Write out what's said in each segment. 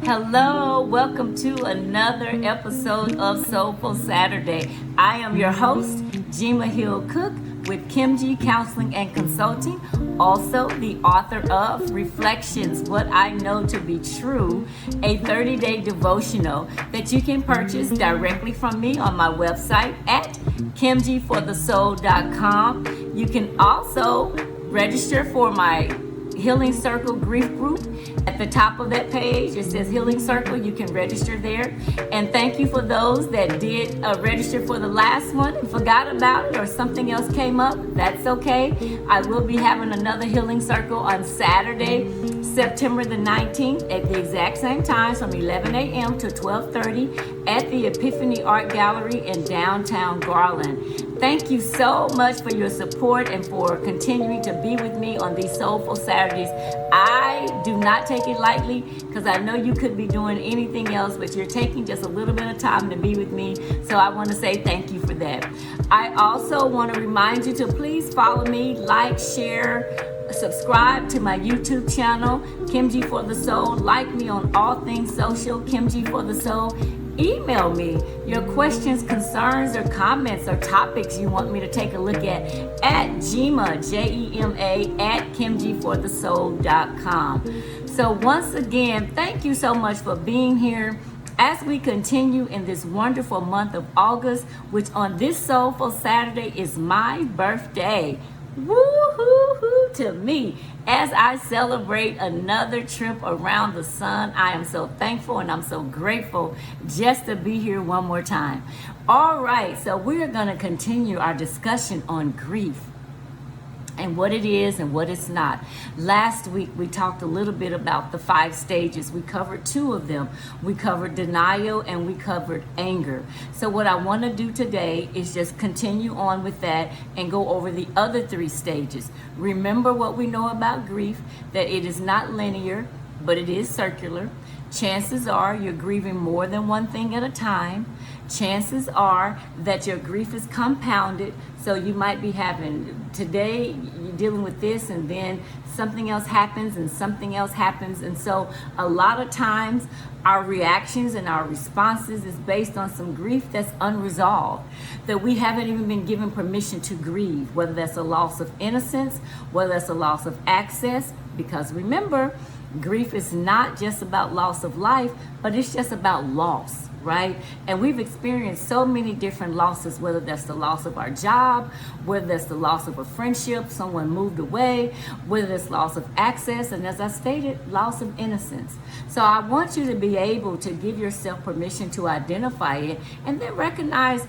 Hello, welcome to another episode of Soulful Saturday. I am your host, Jema Hill-Cook with Kimji Counseling and Consulting, also the author of Reflections, What I Know to Be True, a 30-day devotional that you can purchase directly from me on my website at kimjiforthesoul.com. You can also register for my Healing Circle Grief Group. At the top of that page, it says Healing Circle. You can register there. And thank you for those that did register for the last one and forgot about it or something else came up. That's okay. I will be having another Healing Circle on Saturday, September the 19th at the exact same time from 11 a.m. to 12:30 at the Epiphany Art Gallery in downtown Garland. Thank you so much for your support and for continuing to be with me on these Soulful Saturdays. I do not take it lightly because I know you could be doing anything else, but you're taking just a little bit of time to be with me. So I want to say thank you for that. I also want to remind you to please follow me, like, share, subscribe to my YouTube channel, Kimji for the Soul. Like me on all things social, Kimji for the Soul. Email me your questions, concerns, or comments or topics you want me to take a look at Jema, Jema, at kimjiforthesoul.com. So once again, thank you so much for being here as we continue in this wonderful month of August, which on this Soulful Saturday is my birthday. Woo-hoo-hoo to me as I celebrate another trip around the sun. I am so thankful and I'm so grateful just to be here one more time. All right, so we're going to continue our discussion on grief and what it is and what it's not. Last week, we talked a little bit about the 5 stages. We covered 2 of them. We covered denial and we covered anger. So what I want to do today is just continue on with that and go over the other 3 stages. Remember what we know about grief, that it is not linear, but it is circular. Chances are you're grieving more than one thing at a time. Chances are that your grief is compounded. So you might be having, today you're dealing with this and then something else happens and something else happens. And so a lot of times our reactions and our responses is based on some grief that's unresolved, that we haven't even been given permission to grieve, whether that's a loss of innocence, whether that's a loss of access, because remember, grief is not just about loss of life, but it's just about loss, right? And we've experienced so many different losses, whether that's the loss of our job, whether that's the loss of a friendship, someone moved away, whether it's loss of access, and as I stated, loss of innocence. So I want you to be able to give yourself permission to identify it and then recognize,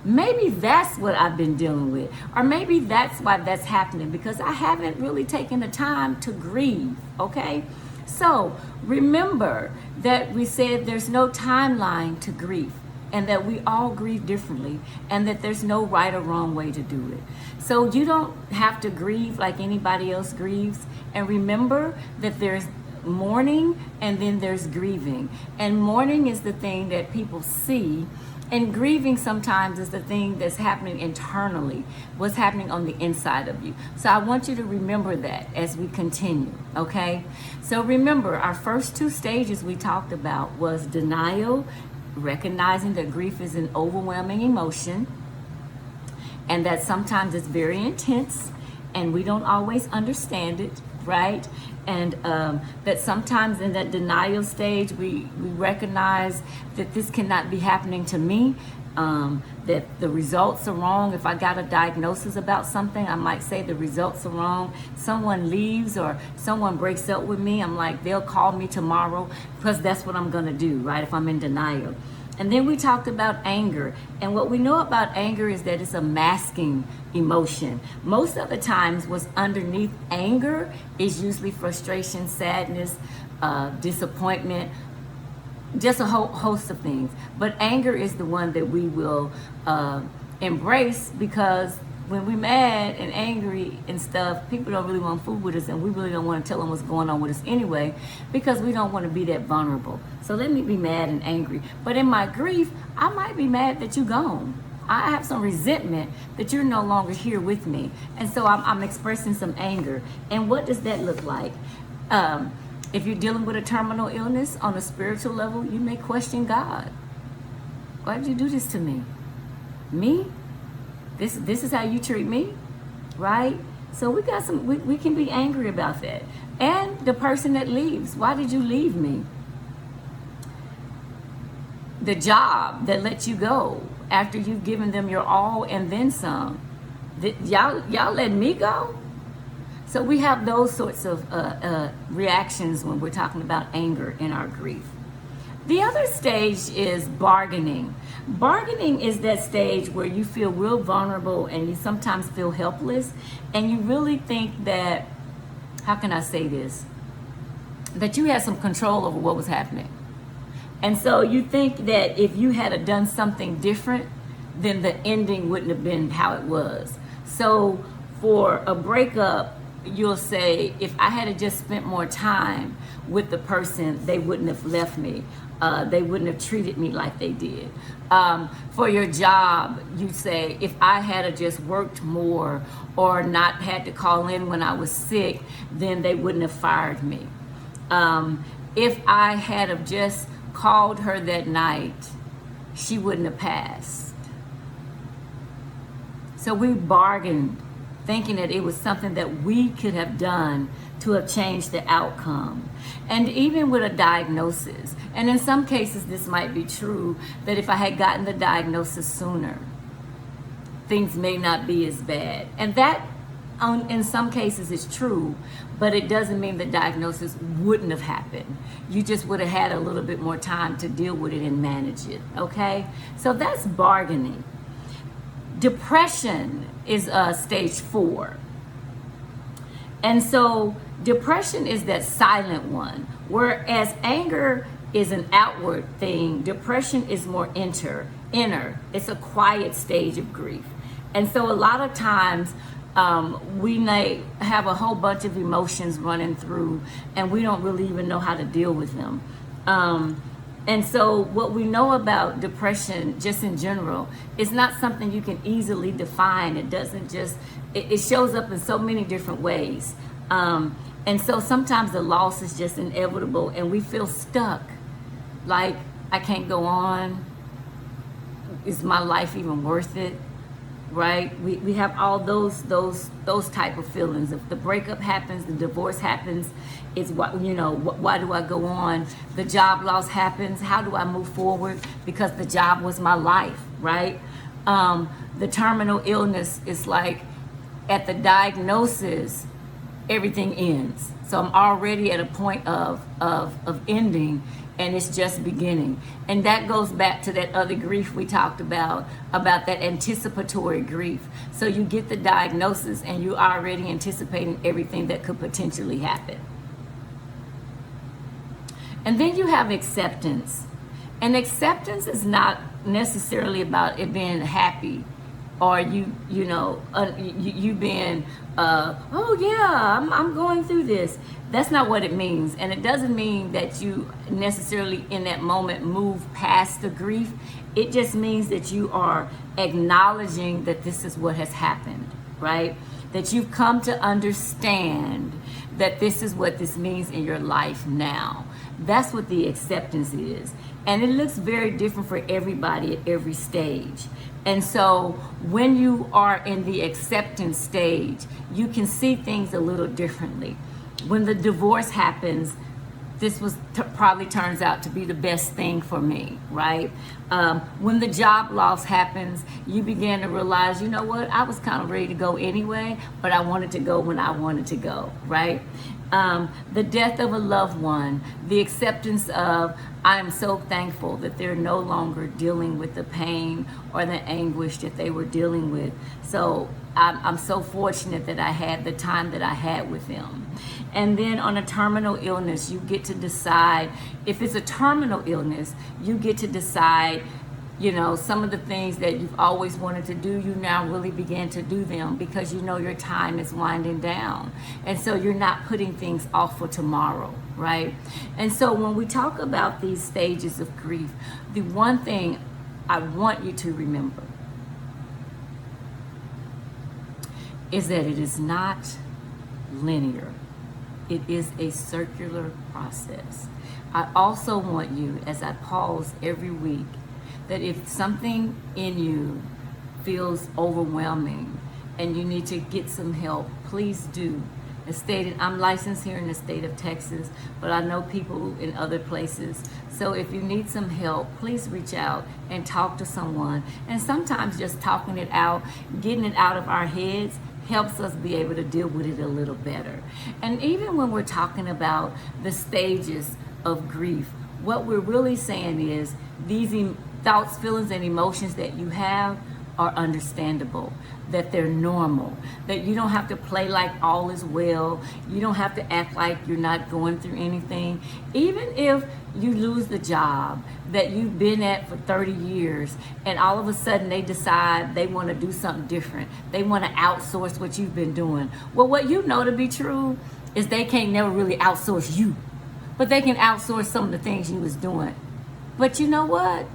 maybe that's what I've been dealing with, or maybe that's why that's happening, because I haven't really taken the time to grieve, okay? So remember that we said there's no timeline to grief and that we all grieve differently and that there's no right or wrong way to do it. So you don't have to grieve like anybody else grieves. And remember that there's mourning and then there's grieving. And mourning is the thing that people see. And grieving sometimes is the thing that's happening internally, what's happening on the inside of you. So I want you to remember that as we continue, okay? So remember, our first 2 stages we talked about was denial, recognizing that grief is an overwhelming emotion, and that sometimes it's very intense, and we don't always understand it, right? And that sometimes in that denial stage, we recognize that this cannot be happening to me, that the results are wrong. If I got a diagnosis about something, I might say the results are wrong. Someone leaves or someone breaks up with me, I'm like, they'll call me tomorrow because that's what I'm going to do, right, if I'm in denial. And then we talked about anger. And what we know about anger is that it's a masking emotion. Most of the times what's underneath anger is usually frustration, sadness, disappointment, just a whole host of things. But anger is the one that we will embrace, because when we're mad and angry and stuff, people don't really want to fool with us, and we really don't want to tell them what's going on with us anyway, because we don't want to be that vulnerable. So let me be mad and angry. But in my grief, I might be mad that you're gone. I have some resentment that you're no longer here with me. And so I'm expressing some anger. And what does that look like? If you're dealing with a terminal illness on a spiritual level, you may question God. Why did you do this to me? Me? This is how you treat me, right? So we can be angry about that. And the person that leaves, why did you leave me? The job that lets you go after you've given them your all and then some. Y'all let me go? So we have those sorts of reactions when we're talking about anger in our grief. The other stage is bargaining. Bargaining is that stage where you feel real vulnerable and you sometimes feel helpless, and you really think that, how can I say this? That you had some control over what was happening. And so you think that if you had done something different, then the ending wouldn't have been how it was. So for a breakup, you'll say, if I had just spent more time with the person, they wouldn't have left me. They wouldn't have treated me like they did. For your job, you say, if I had just worked more or not had to call in when I was sick, then they wouldn't have fired me. If I had just called her that night, she wouldn't have passed. So we bargained, thinking that it was something that we could have done to have changed the outcome. And even with a diagnosis, and in some cases this might be true, that if I had gotten the diagnosis sooner, things may not be as bad. And that in some cases is true, but it doesn't mean the diagnosis wouldn't have happened. You just would have had a little bit more time to deal with it and manage it, okay? So that's bargaining. Depression is stage 4. And so depression is that silent one, whereas anger is an outward thing. Depression is more inner. It's a quiet stage of grief. And so a lot of times we may have a whole bunch of emotions running through and we don't really even know how to deal with them. And so what we know about depression just in general is not something you can easily define. It doesn't just, it shows up in so many different ways. And so sometimes the loss is just inevitable and we feel stuck. Like, I can't go on. Is my life even worth it? Right? We have all those type of feelings. If the breakup happens, the divorce happens, it's what, why do I go on? The job loss happens, how do I move forward? Because the job was my life, right? The terminal illness is like, at the diagnosis, everything ends. So I'm already at a point of ending, and it's just beginning. And that goes back to that other grief we talked about that anticipatory grief. So you get the diagnosis and you're already anticipating everything that could potentially happen. And then you have acceptance. And acceptance is not necessarily about it being happy or you being, oh yeah, I'm going through this. That's not what it means. And it doesn't mean that you necessarily in that moment move past the grief. It just means that you are acknowledging that this is what has happened, right? That you've come to understand that this is what this means in your life now. That's what the acceptance is. And it looks very different for everybody at every stage. And so when you are in the acceptance stage, you can see things a little differently. When the divorce happens, this probably turns out to be the best thing for me, right? When the job loss happens, you begin to realize, you know what, I was kind of ready to go anyway, but I wanted to go when I wanted to go, right? The death of a loved one, the acceptance of, I am so thankful that they're no longer dealing with the pain or the anguish that they were dealing with. So I'm so fortunate that I had the time that I had with them. And then on a terminal illness, you get to decide, if it's a terminal illness, you get to decide, some of the things that you've always wanted to do, you now really begin to do them because your time is winding down. And so you're not putting things off for tomorrow, right? And so when we talk about these stages of grief, the one thing I want you to remember is that it is not linear. It is a circular process. I also want you, as I pause every week, that if something in you feels overwhelming and you need to get some help, please do. As stated, I'm licensed here in the state of Texas, but I know people in other places. So if you need some help, please reach out and talk to someone. And sometimes just talking it out, getting it out of our heads, helps us be able to deal with it a little better. And even when we're talking about the stages of grief, what we're really saying is these thoughts, feelings, and emotions that you have are understandable, that they're normal, that you don't have to play like all is well, you don't have to act like you're not going through anything. Even if you lose the job that you've been at for 30 years and all of a sudden they decide they want to do something different, they want to outsource what you've been doing. Well, what you know to be true is they can't never really outsource you, but they can outsource some of the things you was doing. But you know what?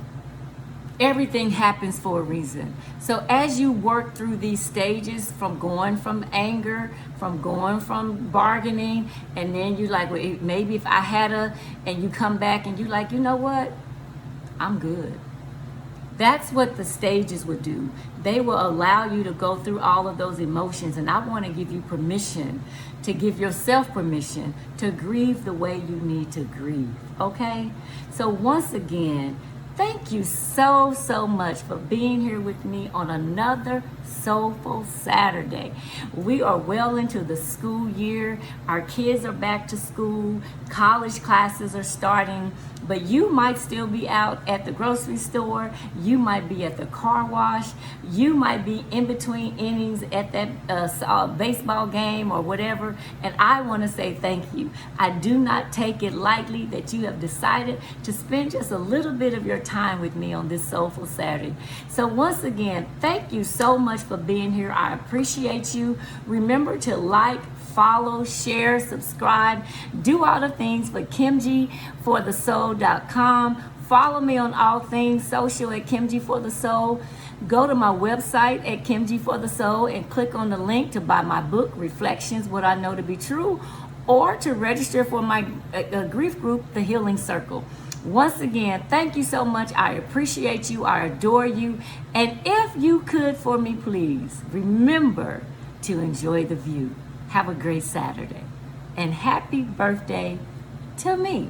Everything happens for a reason. So as you work through these stages, from going from anger, from going from bargaining, and then you like, well, maybe if I had and you come back and you like, you know what? I'm good. That's what the stages would do. They will allow you to go through all of those emotions. And I want to give you permission, to give yourself permission to grieve the way you need to grieve. Okay? So once again, thank you so much for being here with me on another Soulful Saturday. We are well into the school year. Our kids are back to school. College classes are starting. But you might still be out at the grocery store. You might be at the car wash. You might be in between innings at that baseball game or whatever. And I want to say thank you. I do not take it lightly that you have decided to spend just a little bit of your time with me on this Soulful Saturday. So once again, thank you so much for being here. I appreciate you. Remember to like, follow, share, subscribe, do all the things for KimGForTheSoul.com. Follow me on all things social at KimGForTheSoul. Go to my website at KimGForTheSoul and click on the link to buy my book, Reflections, What I Know to Be True, or to register for my grief group, The Healing Circle. Once again, thank you so much. I appreciate you. I adore you. And if you could, for me, please, remember to enjoy the view. Have a great Saturday. And happy birthday to me.